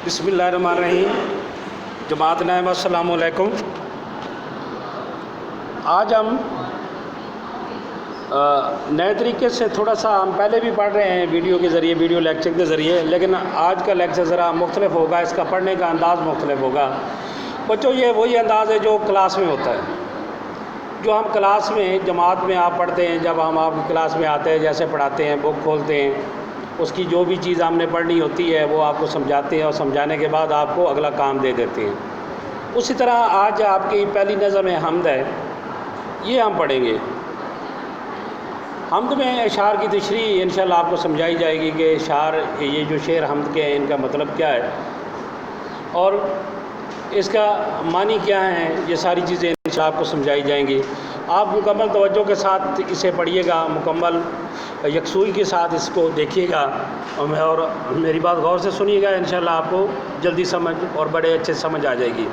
بسم اللہ الرحمن الرحیم۔ جماعت نائم السلام علیکم۔ آج ہم نئے طریقے سے تھوڑا سا ہم پہلے بھی پڑھ رہے ہیں ویڈیو کے ذریعے، ویڈیو لیکچر کے ذریعے، لیکن آج کا لیکچر ذرا مختلف ہوگا، اس کا پڑھنے کا انداز مختلف ہوگا۔ بچوں یہ وہی انداز ہے جو کلاس میں ہوتا ہے، جو ہم کلاس میں جماعت میں آپ پڑھتے ہیں، جب ہم آپ کی کلاس میں آتے ہیں، جیسے پڑھاتے ہیں، بک کھولتے ہیں، اس کی جو بھی چیز ہم نے پڑھنی ہوتی ہے وہ آپ کو سمجھاتے ہیں، اور سمجھانے کے بعد آپ کو اگلا کام دے دیتے ہیں۔ اسی طرح آج آپ کی پہلی نظم حمد ہے، یہ ہم پڑھیں گے۔ حمد میں اشعار کی تشریح انشاءاللہ آپ کو سمجھائی جائے گی کہ اشعار، یہ جو شعر حمد کے ہیں، ان کا مطلب کیا ہے اور اس کا معنی کیا ہے، یہ ساری چیزیں انشاءاللہ آپ کو سمجھائی جائیں گی۔ آپ مکمل توجہ کے ساتھ اسے پڑھیے گا، مکمل یکسوئی کے ساتھ اس کو دیکھیے گا، اور میری بات غور سے سنیے گا، انشاءاللہ آپ کو جلدی سمجھ اور بڑے اچھے سمجھ آ جائے گی۔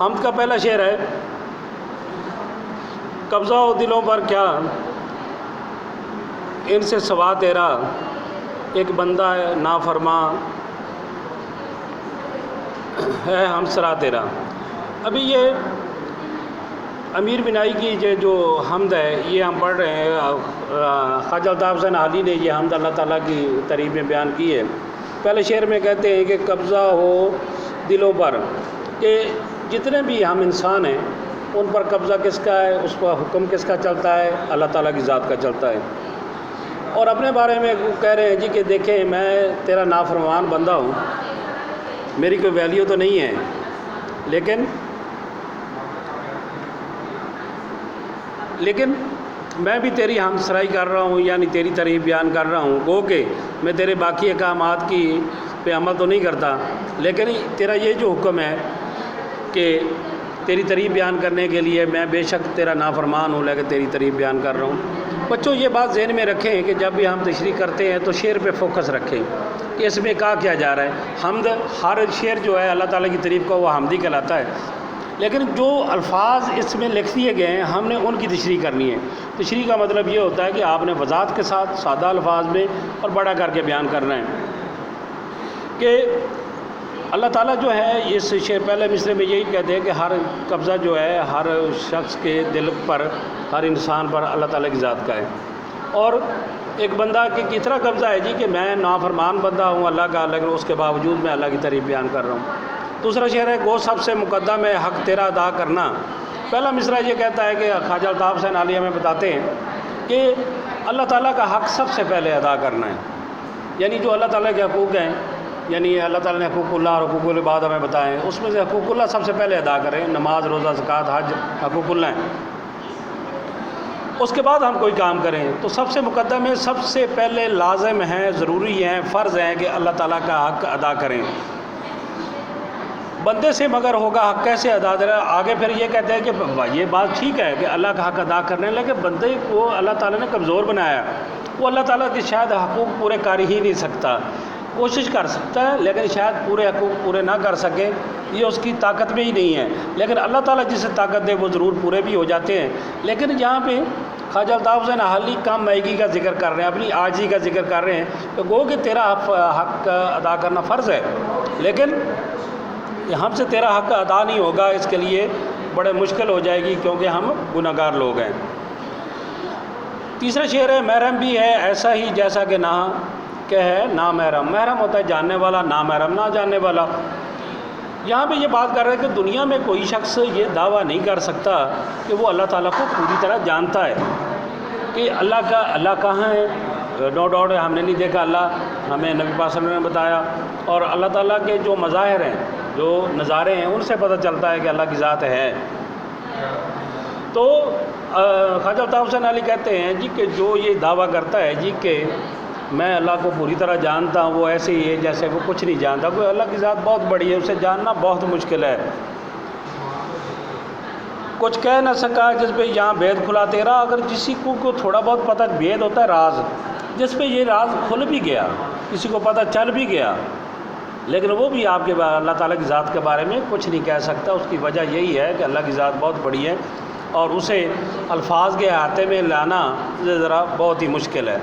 حمد کا پہلا شعر ہے: قبضہ ہو دلوں پر کیا ان سے سوا تیرا، ایک بندہ ہے نافرماں ہے ہمسرا تیرا۔ ابھی یہ امیر بنائی کی جو حمد ہے یہ ہم پڑھ رہے ہیں۔ خواجہ الطاف حسین حالی نے یہ حمد اللہ تعالیٰ کی تعریف میں بیان کی ہے۔ پہلے شعر میں کہتے ہیں کہ قبضہ ہو دلوں پر، کہ جتنے بھی ہم انسان ہیں ان پر قبضہ کس کا ہے، اس پر حکم کس کا چلتا ہے، اللہ تعالیٰ کی ذات کا چلتا ہے۔ اور اپنے بارے میں کہہ رہے ہیں جی کہ دیکھیں میں تیرا نافرمان بندہ ہوں، میری کوئی ویلیو تو نہیں ہے، لیکن میں بھی تیری ہم سرائی کر رہا ہوں، یعنی تیری تعریف بیان کر رہا ہوں۔ گو کہ میں تیرے باقی احکامات کی پہ عمل تو نہیں کرتا، لیکن تیرا یہ جو حکم ہے کہ تیری تعریف بیان کرنے کے لیے میں بے شک تیرا نافرمان ہوں، لیکن تیری تعریف بیان کر رہا ہوں۔ بچوں یہ بات ذہن میں رکھیں کہ جب بھی ہم تشریح کرتے ہیں تو شعر پہ فوکس رکھیں کہ اس میں کہا کیا جا رہا ہے۔ حمد، ہر شعر جو ہے اللہ تعالیٰ کی تعریف کا وہ حمدی کہلاتا ہے، لیکن جو الفاظ اس میں لکھ دیے گئے ہیں ہم نے ان کی تشریح کرنی ہے۔ تشریح کا مطلب یہ ہوتا ہے کہ آپ نے وضاحت کے ساتھ سادہ الفاظ میں اور بڑا کر کے بیان کرنا ہے کہ اللہ تعالیٰ جو ہے، اس شعر پہلے مصرے میں یہی کہتے ہیں کہ ہر قبضہ جو ہے ہر شخص کے دل پر، ہر انسان پر اللہ تعالیٰ کی ذات کا ہے۔ اور ایک بندہ کہ کتنا قبضہ ہے جی کہ میں نافرمان بندہ ہوں اللہ کا، لیکن اس کے باوجود میں اللہ کی تعریف بیان کر رہا ہوں۔ دوسرا شعر ہے: گو سب سے مقدم ہے حق تیرا ادا کرنا۔ پہلا مصرع یہ کہتا ہے کہ خواجہ الطاف حسین حالی ہمیں بتاتے ہیں کہ اللہ تعالیٰ کا حق سب سے پہلے ادا کرنا ہے، یعنی جو اللہ تعالیٰ کے حقوق ہیں، یعنی اللہ تعالیٰ نے حقوق اللہ اور حقوق العباد ہمیں بتائے ہیں، اس میں سے حقوق اللہ سب سے پہلے ادا کریں۔ نماز، روزہ، زکوٰۃ، حج حقوق اللہ ہیں، اس کے بعد ہم کوئی کام کریں تو سب سے مقدم ہے، سب سے پہلے لازم ہیں، ضروری ہیں، فرض ہیں کہ اللہ تعالیٰ کا حق ادا کریں۔ بندے سے مگر ہوگا حق کیسے ادا کرے؟ آگے پھر یہ کہتے ہیں کہ یہ بات ٹھیک ہے کہ اللہ کا حق ادا کرنے، لیکن بندے کو اللہ تعالیٰ نے کمزور بنایا، وہ اللہ تعالیٰ کے شاید حقوق پورے کر ہی نہیں سکتا، کوشش کر سکتا ہے لیکن شاید پورے حقوق پورے نہ کر سکے، یہ اس کی طاقت میں ہی نہیں ہے، لیکن اللہ تعالیٰ جسے طاقت دے وہ ضرور پورے بھی ہو جاتے ہیں۔ لیکن یہاں پہ خواجہ الطاف حسین حالی کم مائگی کا ذکر کر رہے ہیں، اپنی عاجزی کا ذکر کر رہے ہیں کہ گو کہ تیرا حق ادا کرنا فرض ہے، لیکن ہم سے تیرا حق ادا نہیں ہوگا، اس کے لیے بڑے مشکل ہو جائے گی کیونکہ ہم گناہ گار لوگ ہیں۔ تیسرا شعر ہے: محرم بھی ہے ایسا ہی جیسا کہ نہ کہ ہے نامحرم۔ محرم ہوتا ہے جاننے والا، نامحرم نہ جاننے والا۔ یہاں پہ یہ بات کر رہے ہیں کہ دنیا میں کوئی شخص یہ دعویٰ نہیں کر سکتا کہ وہ اللہ تعالیٰ کو پوری طرح جانتا ہے، کہ اللہ کہاں ہے، نو ڈاؤٹ ہے ہم نے نہیں دیکھا، اللہ ہمیں نبی پاک صلی اللہ علیہ وسلم نے بتایا، اور اللہ تعالیٰ کے جو مظاہر ہیں، جو نظارے ہیں، ان سے پتہ چلتا ہے کہ اللہ کی ذات ہے۔ تو خواجہ الطاف حسین علی کہتے ہیں جی کہ جو یہ دعویٰ کرتا ہے جی کہ میں اللہ کو پوری طرح جانتا ہوں، وہ ایسے ہی ہے جیسے وہ کچھ نہیں جانتا۔ کوئی اللہ کی ذات بہت بڑی ہے، اسے جاننا بہت مشکل ہے۔ کچھ کہہ نہ سکا جس پہ یہاں بھید کھلا تیرا۔ اگر کسی کو تھوڑا بہت پتہ بھید ہوتا ہے، راز، جس پہ یہ راز کھل بھی گیا، کسی کو پتہ چل بھی گیا، لیکن وہ بھی آپ کے اللہ تعالیٰ کی ذات کے بارے میں کچھ نہیں کہہ سکتا۔ اس کی وجہ یہی ہے کہ اللہ کی ذات بہت بڑی ہے اور اسے الفاظ کے احاطے میں لانا ذرا بہت ہی مشکل ہے۔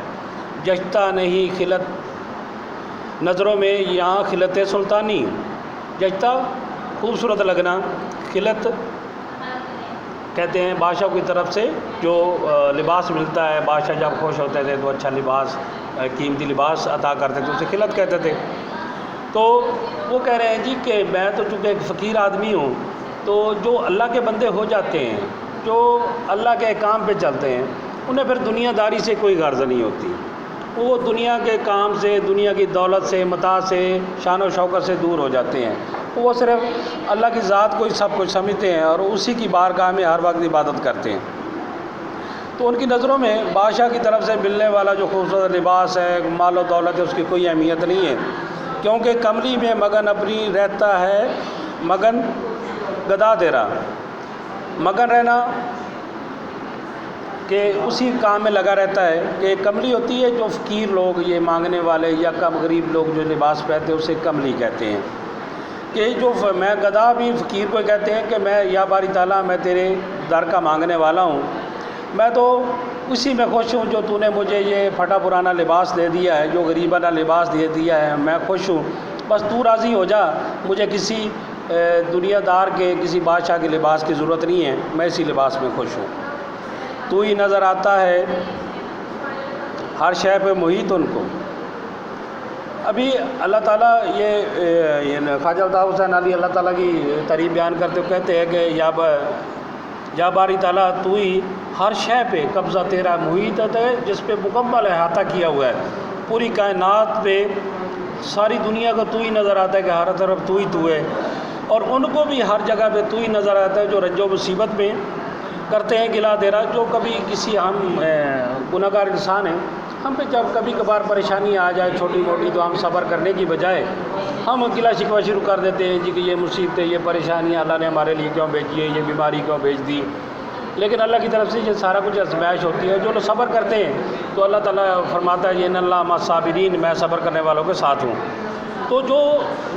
جشتا نہیں خلت نظروں میں یہاں خلت سلطانی جچتا خوبصورت لگنا، خلت کہتے ہیں بادشاہ کی طرف سے جو لباس ملتا ہے، بادشاہ جب خوش ہوتے تھے تو اچھا لباس، قیمتی لباس عطا کرتے تھے، اسے خلت کہتے تھے۔ تو وہ کہہ رہے ہیں جی کہ میں تو چونکہ ایک فقیر آدمی ہوں، تو جو اللہ کے بندے ہو جاتے ہیں، جو اللہ کے کام پہ چلتے ہیں، انہیں پھر دنیا داری سے کوئی غرض نہیں ہوتی، وہ دنیا کے کام سے، دنیا کی دولت سے، متاع سے، شان و شوکت سے دور ہو جاتے ہیں، وہ صرف اللہ کی ذات کو ہی سب کچھ سمجھتے ہیں اور اسی کی بارگاہ میں ہر وقت عبادت کرتے ہیں۔ تو ان کی نظروں میں بادشاہ کی طرف سے ملنے والا جو خوبصورت لباس ہے، مال و دولت ہے، اس کی کوئی اہمیت نہیں ہے، کیونکہ کملی میں مگن اپنی رہتا ہے، مگن گدا تیرا، مگن رہنا کہ اسی کام میں لگا رہتا ہے کہ کملی ہوتی ہے جو فقیر لوگ، یہ مانگنے والے یا کم غریب لوگ جو لباس پہنتے ہیں اسے کملی کہتے ہیں۔ کہ جو میں گدا بھی فقیر کو کہتے ہیں کہ میں یا باری تعالیٰ میں تیرے در کا مانگنے والا ہوں، میں تو اسی میں خوش ہوں جو تو نے مجھے یہ پھٹا پرانا لباس دے دیا ہے، جو غریبانہ لباس دے دیا ہے، میں خوش ہوں، بس تو راضی ہو جا، مجھے کسی دنیا دار کے، کسی بادشاہ کے لباس کی ضرورت نہیں ہے، میں اسی لباس میں خوش ہوں۔ تو ہی نظر آتا ہے ہر شے پہ محیط ان کو۔ ابھی اللہ تعالیٰ یہ خواجہ الطاف حسین علی اللہ تعالیٰ کی تعریف بیان کرتے ہوئے کہتے ہیں کہ یا باری تعالیٰ تو ہی ہر شے پہ قبضہ تیرا محیط ہے، جس پہ مکمل احاطہ کیا ہوا ہے، پوری کائنات پہ ساری دنیا کو تو ہی نظر آتا ہے کہ ہر طرف تو ہے، اور ان کو بھی ہر جگہ پہ تو ہی نظر آتا ہے جو رنج و مصیبت میں کرتے ہیں گلا تیرا، جو کبھی کسی ہم گناہ گار انسان ہیں، ہم پہ جب کبھی کبھار پریشانی آ جائے چھوٹی موٹی تو ہم صبر کرنے کی بجائے ہم گلا شکوہ شروع کر دیتے ہیں جی کہ یہ مصیبتیں، یہ پریشانیاں اللہ نے ہمارے لیے کیوں بھیجی ہے، یہ بیماری کیوں بھیج دی۔ لیکن اللہ کی طرف سے یہ سارا کچھ آزمائش ہوتی ہے، جو لوگ صبر کرتے ہیں تو اللہ تعالیٰ فرماتا ہے ان اللہ مع الصابرین، میں صبر کرنے والوں کے ساتھ ہوں۔ تو جو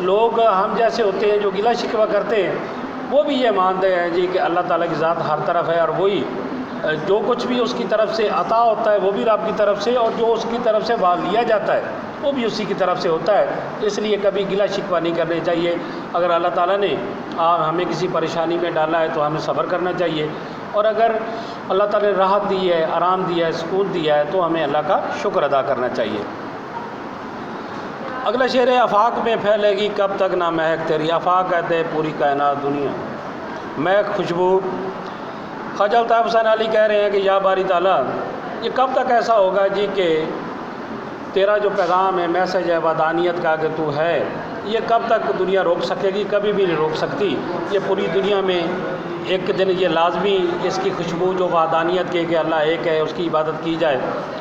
لوگ ہم جیسے ہوتے ہیں جو گلا شکوہ کرتے ہیں، وہ بھی یہ مانتے ہیں جی کہ اللہ تعالیٰ کی ذات ہر طرف ہے، اور وہی جو کچھ بھی اس کی طرف سے عطا ہوتا ہے وہ بھی رب کی طرف سے، اور جو اس کی طرف سے لیا جاتا ہے وہ بھی اسی کی طرف سے ہوتا ہے۔ اس لیے کبھی گلا شکوہ نہیں کرنے چاہیے۔ اگر اللہ تعالیٰ نے ہمیں کسی پریشانی میں ڈالا ہے تو ہمیں صبر کرنا چاہیے، اور اگر اللہ تعالیٰ نے راحت دی ہے، آرام دیا ہے، سکون دیا ہے تو ہمیں اللہ کا شکر ادا کرنا چاہیے۔ اگلا شعر ہے آفاق میں پھیلے گی کب تک نہ مہک تیری، آفاق کہتے ہیں پوری کائنات دنیا، مہک خوشبو۔ خواجہ الطاف حسین علی کہہ رہے ہیں کہ یا باری تعالیٰ یہ کب تک ایسا ہوگا جی کہ تیرا جو پیغام ہے، میسج ہے وحدانیت کا کہ تو ہے، یہ کب تک دنیا روک سکے گی؟ کبھی بھی نہیں روک سکتی۔ یہ پوری دنیا میں ایک دن یہ لازمی اس کی خوشبو جو وحدانیت کے کہ اللہ ایک ہے، اس کی عبادت کی جائے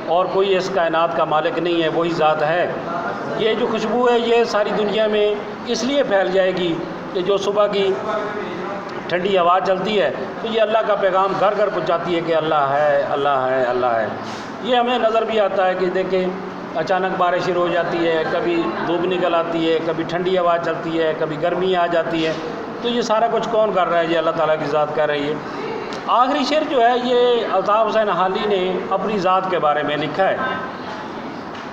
اور کوئی اس کائنات کا مالک نہیں ہے، وہی ذات ہے، یہ جو خوشبو ہے یہ ساری دنیا میں اس لیے پھیل جائے گی کہ جو صبح کی ٹھنڈی ہوا چلتی ہے تو یہ اللہ کا پیغام گھر گھر پہنچاتی ہے کہ اللہ ہے، اللہ ہے، اللہ ہے۔ یہ ہمیں نظر بھی آتا ہے کہ دیکھیں اچانک بارش شروع ہو جاتی ہے، کبھی دھوپ نکل آتی ہے، کبھی ٹھنڈی ہوا چلتی ہے، کبھی گرمی آ جاتی ہے، تو یہ سارا کچھ کون کر رہا ہے؟ یہ اللہ تعالیٰ کی ذات کر رہی ہے۔ آخری شعر جو ہے یہ الطاف حسین حالی نے اپنی ذات کے بارے میں لکھا ہے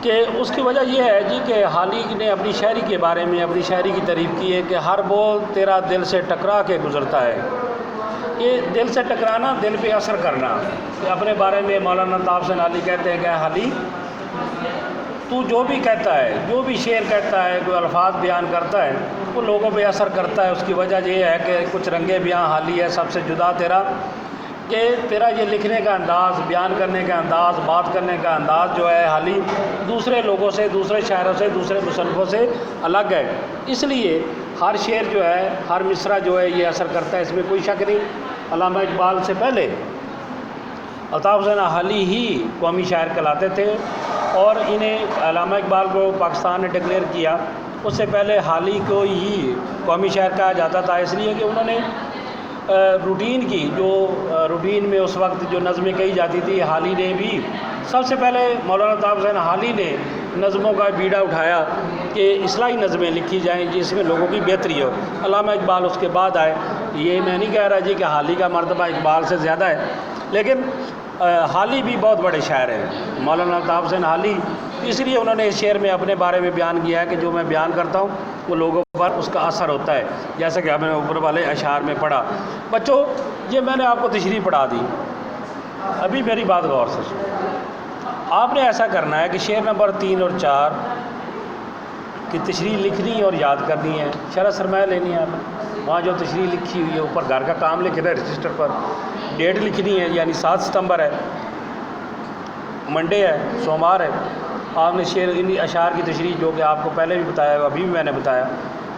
کہ اس کی وجہ یہ ہے جی کہ حالی نے اپنی شاعری کے بارے میں اپنی شاعری کی تعریف کی ہے کہ ہر بول تیرا دل سے ٹکرا کے گزرتا ہے۔ یہ دل سے ٹکرانا، دل پہ اثر کرنا، کہ اپنے بارے میں مولانا الطاف حسین حالی کہتے ہیں کہ حالی تو جو بھی کہتا ہے، جو بھی شعر کہتا ہے، کوئی الفاظ بیان کرتا ہے، وہ لوگوں پہ اثر کرتا ہے۔ اس کی وجہ یہ ہے کہ کچھ رنگے بیاں حالی ہے سب سے جدا تیرا، کہ تیرا یہ لکھنے کا انداز، بیان کرنے کا انداز، بات کرنے کا انداز جو ہے حالی دوسرے لوگوں سے، دوسرے شاعروں سے، دوسرے مصنفوں سے الگ ہے، اس لیے ہر شعر جو ہے، ہر مصرع جو ہے یہ اثر کرتا ہے، اس میں کوئی شک نہیں۔ علامہ اقبال سے پہلے الطاف حسین حالی ہی قومی شاعر کہلاتے تھے، اور انہیں علامہ اقبال کو پاکستان نے ڈکلیئر کیا، اس سے پہلے حالی کو ہی قومی شاعر کہا جاتا تھا، اس لیے کہ انہوں نے روٹین کی، جو روٹین میں اس وقت جو نظمیں کہی جاتی تھی، حالی نے بھی سب سے پہلے مولانا الطاف حسین حالی نے نظموں کا بیڑا اٹھایا کہ اصلاحی نظمیں لکھی جائیں جس میں لوگوں کی بہتری ہو۔ علامہ اقبال اس کے بعد آئے۔ یہ میں نہیں کہہ رہا جی کہ حالی کا مرتبہ اقبال سے زیادہ ہے، لیکن حالی بھی بہت بڑے شاعر ہیں۔ مولانا الطاف حسین حالی اس لیے انہوں نے اس شعر میں اپنے بارے میں بیان کیا ہے کہ جو میں بیان کرتا ہوں وہ لوگوں پر اس کا اثر ہوتا ہے، جیسا کہ ہم نے اوپر والے اشعار میں پڑھا۔ بچوں یہ میں نے آپ کو تشریح پڑھا دی، ابھی میری بات غور سے سنو۔ آپ نے ایسا کرنا ہے کہ شعر نمبر 3 اور 4 کی تشریح لکھنی اور یاد کرنی ہے، شرح سرمایہ لینی ہے آپ نے، وہاں جو تشریح لکھی ہوئی ہے اوپر گھر کا کام لکھنا ہے رجسٹر پر، ڈیٹ لکھنی ہے، یعنی 7 ستمبر ہے، منڈے ہے، سوموار ہے۔ آپ نے شعر ان اشعار کی تشریح جو کہ آپ کو پہلے بھی بتایا ہے، ابھی بھی میں نے بتایا،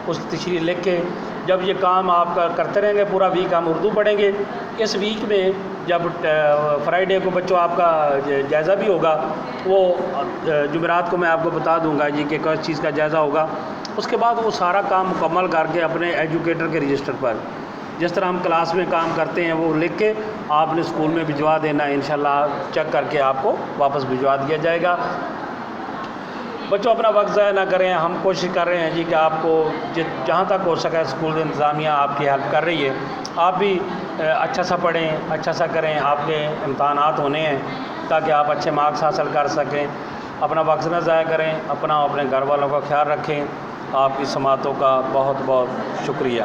اس تشریح لکھ کے جب یہ کام آپ کا کرتے رہیں گے پورا ویک ہم اردو پڑھیں گے۔ اس ویک میں جب فرائیڈے کو بچوں آپ کا جائزہ بھی ہوگا، وہ جمعرات کو میں آپ کو بتا دوں گا جی کہ کس چیز کا جائزہ ہوگا۔ اس کے بعد وہ سارا کام مکمل کر کے اپنے ایجوکیٹر کے رجسٹر پر جس طرح ہم کلاس میں کام کرتے ہیں وہ لکھ کے آپ نے اسکول میں بھجوا دینا ہے، انشاءاللہ چیک کر کے آپ کو واپس بھجوا دیا جائے گا۔ بچوں اپنا وقت ضائع نہ کریں، ہم کوشش کر رہے ہیں جی کہ آپ کو جہاں تک ہو سکے اسکول انتظامیہ آپ کی ہیلپ کر رہی ہے، آپ بھی اچھا سا پڑھیں، اچھا سا کریں، آپ کے امتحانات ہونے ہیں تاکہ آپ اچھے مارکس حاصل کر سکیں۔ اپنا وقت نہ ضائع کریں، اپنا اپنے گھر والوں کا خیال رکھیں۔ آپ کی سماعتوں کا بہت بہت شکریہ۔